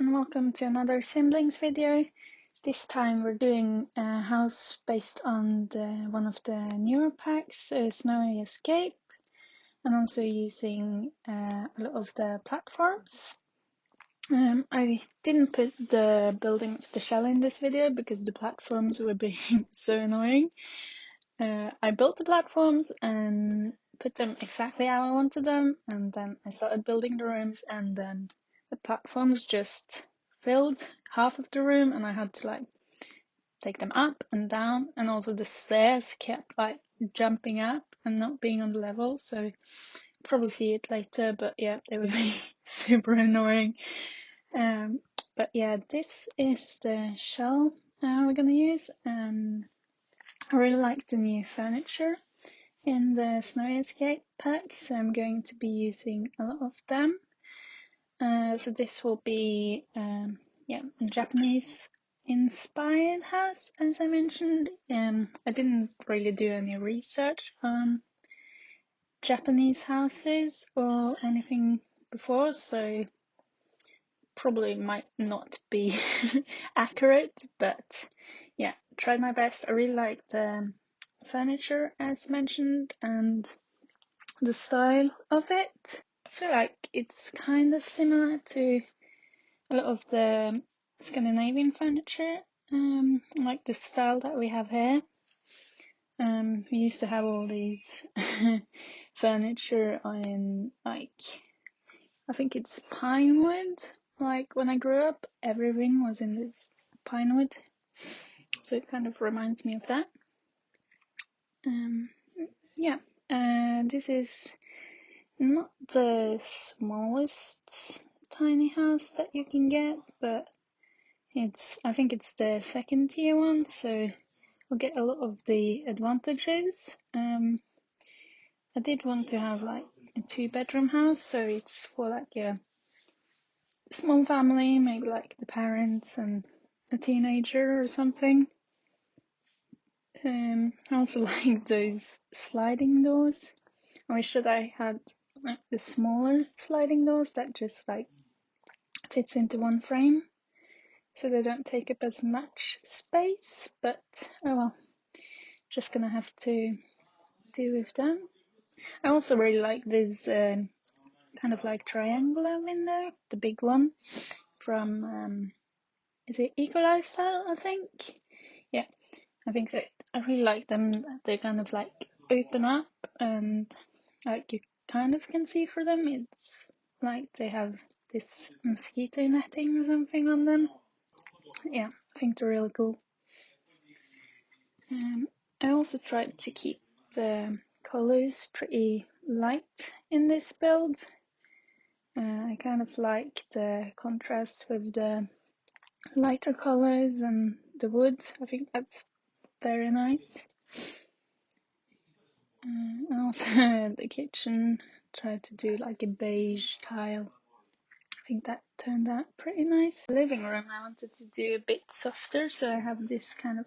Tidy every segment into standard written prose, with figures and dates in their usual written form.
and welcome to another Siblings video. This time we're doing a house based on one of the newer packs, Snowy Escape, and also using a lot of the platforms. I didn't put the building of the shell in this video because the platforms were being so annoying. I built the platforms and put them exactly how I wanted them, and then I started building the rooms, and then the platforms just filled half of the room, and I had to take them up and down, and also the stairs kept jumping up and not being on the level, so you'll probably see it later, but yeah, they would be super annoying. But yeah, this is the shell we're gonna use, and I really like the new furniture in the Snowy Escape pack, so I'm going to be using a lot of them. So this will be a Japanese inspired house, as I mentioned. I didn't really do any research on Japanese houses or anything before, so probably might not be accurate, but yeah, tried my best. I really like the furniture as mentioned and the style of it. I feel like it's kind of similar to a lot of the Scandinavian furniture, like the style that we have here. We used to have all these furniture in I think it's pine wood. Like when I grew up, everything was in this pine wood, so it kind of reminds me of that. This is not the smallest tiny house that you can get, but I think it's the second tier one, so I'll get a lot of the advantages. I did want to have a 2-bedroom house, so it's for a small family, maybe the parents and a teenager or something. I also like those sliding doors. I wish that I had the smaller sliding doors that just fits into one frame, so they don't take up as much space, but oh well, just gonna have to do with them. I also really like this kind of triangular window, the big one from is it Eco Lifestyle, I think? Yeah, I think so. I really like them. They kind of open up and you kind of can see through them. It's like they have this mosquito netting or something on them. Yeah, I think they're really cool. I also tried to keep the colors pretty light in this build. I kind of like the contrast with the lighter colors and the wood. I think that's very nice. And also the kitchen, tried to do a beige tile. I think that turned out pretty nice. The living room I wanted to do a bit softer, so I have this kind of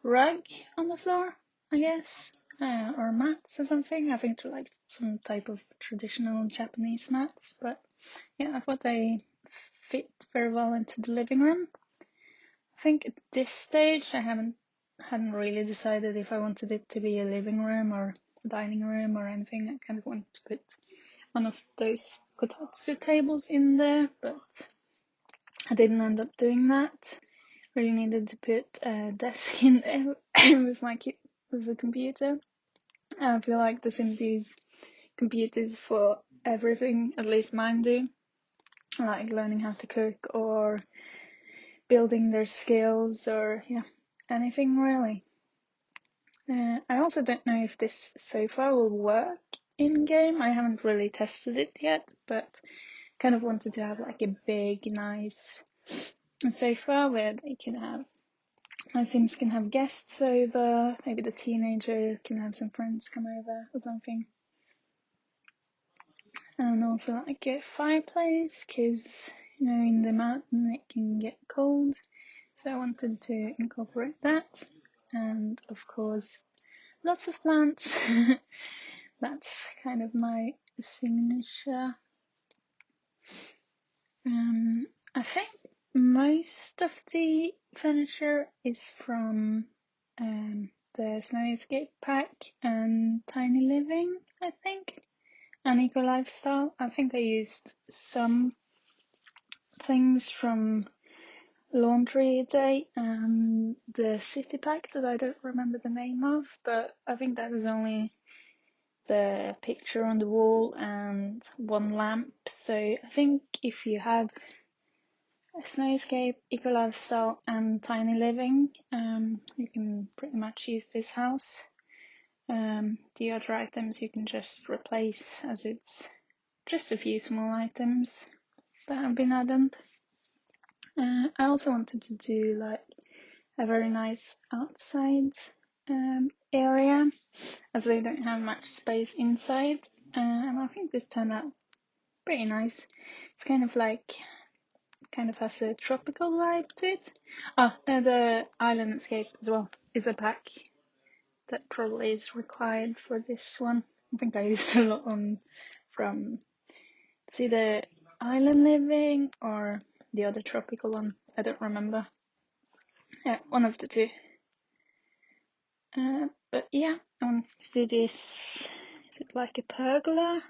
rug on the floor, I guess, or mats or something. I think they're some type of traditional Japanese mats, but yeah, I thought they fit very well into the living room. I think at this stage I hadn't really decided if I wanted it to be a living room or a dining room or anything. I kind of wanted to put one of those kotatsu tables in there, but I didn't end up doing that. Really needed to put a desk in there with the computer. I feel like the Sims use computers for everything, at least mine do, like learning how to cook or building their skills or anything really. I also don't know if this sofa will work in game. I haven't really tested it yet, but kind of wanted to have a big, nice sofa where my Sims can have guests over. Maybe the teenager can have some friends come over or something. And also a fireplace, because in the mountain it can get cold, so I wanted to incorporate that. And of course lots of plants. That's kind of my signature. I think most of the furniture is from the Snowy Escape pack and Tiny Living, I think, and Eco Lifestyle. I think I used some things from Laundry Day and the City pack that I don't remember the name of, but I think that was only the picture on the wall and one lamp. So I think if you have a Snowy Escape, Eco Lifestyle and Tiny Living, you can pretty much use this house. The other items you can just replace, as it's just a few small items that have been added. I also wanted to do like a very nice outside area, as they don't have much space inside, and I think this turned out pretty nice. It's kind of has a tropical vibe to it. The Island Escape as well is a pack that probably is required for this one. I think I used a lot from it's either Island Living or the other tropical one. I don't remember. Yeah, one of the two. But yeah, I wanted to do this. Is it like a pergola?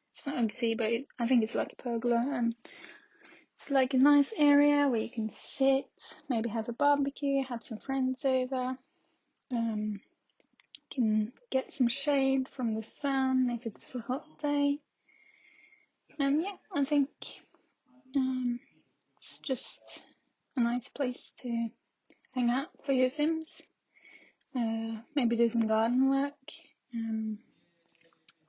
It's not a gazebo. I think it's like a pergola, and it's like a nice area where you can sit, maybe have a barbecue, have some friends over. Can get some shade from the sun if it's a hot day. Yeah, I think it's just a nice place to hang out for your Sims. Maybe do some garden work,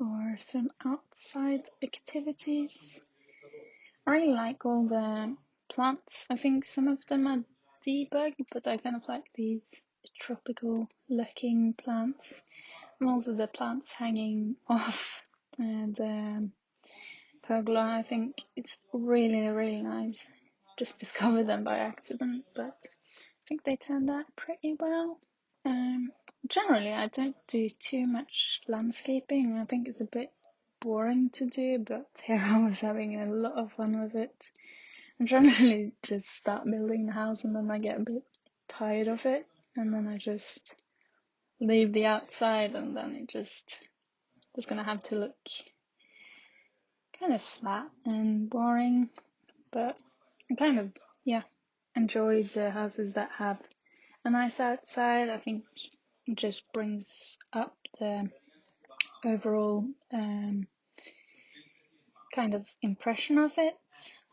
or some outside activities. I really like all the plants. I think some of them are debug, but I kind of like these tropical looking plants. And also the plants hanging off the pergola. I think it's really, really nice. Just discovered them by accident, but I think they turned out pretty well. Generally, I don't do too much landscaping. I think it's a bit boring to do, but here I was having a lot of fun with it. I generally just start building the house and then I get a bit tired of it, and then I just leave the outside, and then it just gonna have to look kind of flat and boring. But I kind of, enjoy the houses that have a nice outside. I think it just brings up the overall kind of impression of it,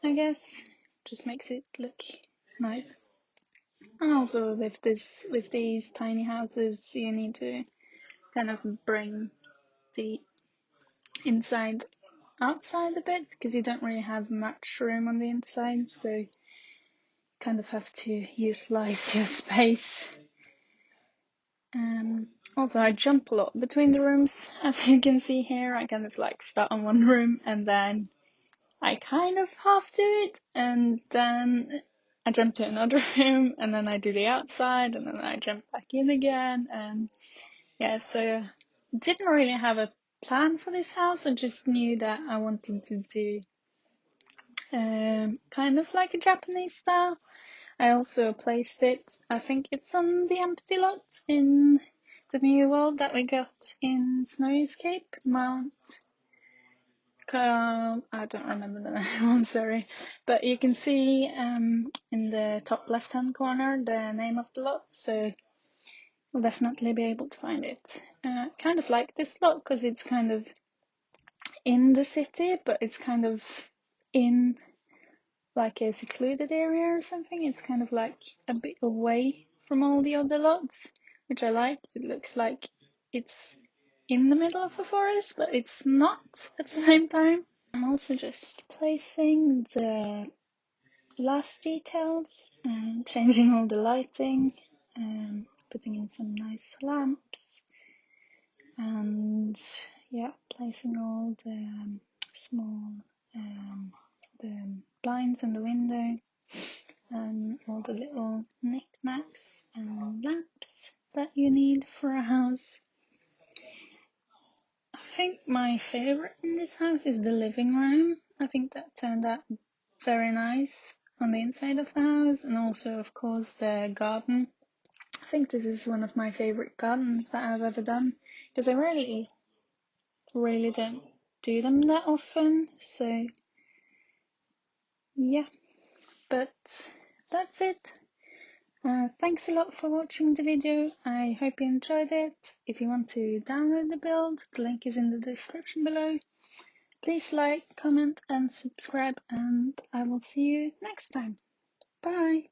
I guess. Just makes it look nice. And also with these tiny houses, you need to kind of bring the inside outside a bit, because you don't really have much room on the inside, so you kind of have to utilize your space. Also, I jump a lot between the rooms, as you can see here. I kind of like start on one room and then I kind of half do it, and then I jump to another room, and then I do the outside, and then I jump back in again, and yeah, so didn't really have a plan for this house. I just knew that I wanted to do kind of like a Japanese style. I also placed it, I think it's on the empty lot in the new world that we got in Snowy Escape, Mount, I don't remember the name, I'm sorry, but you can see in the top left hand corner the name of the lot, so you'll definitely be able to find it. Kind of like this lot, because it's kind of in the city, but it's kind of in like a secluded area or something. It's kind of like a bit away from all the other lots, which I like. It looks like it's in the middle of a forest, but it's not at the same time. I'm also just placing the last details and changing all the lighting, and putting in some nice lamps, and placing all the small the blinds in the window, and all the little knickknacks and lamps that you need for a house. I think my favorite in this house is the living room. I think that turned out very nice. on the inside of the house, and also of course the garden. I think this is one of my favorite gardens that I've ever done, because I really don't do them that often, so yeah, but that's it. Thanks a lot for watching the video. I hope you enjoyed it. If you want to download the build, the link is in the description below. Please like, comment and subscribe, and I will see you next time. Bye!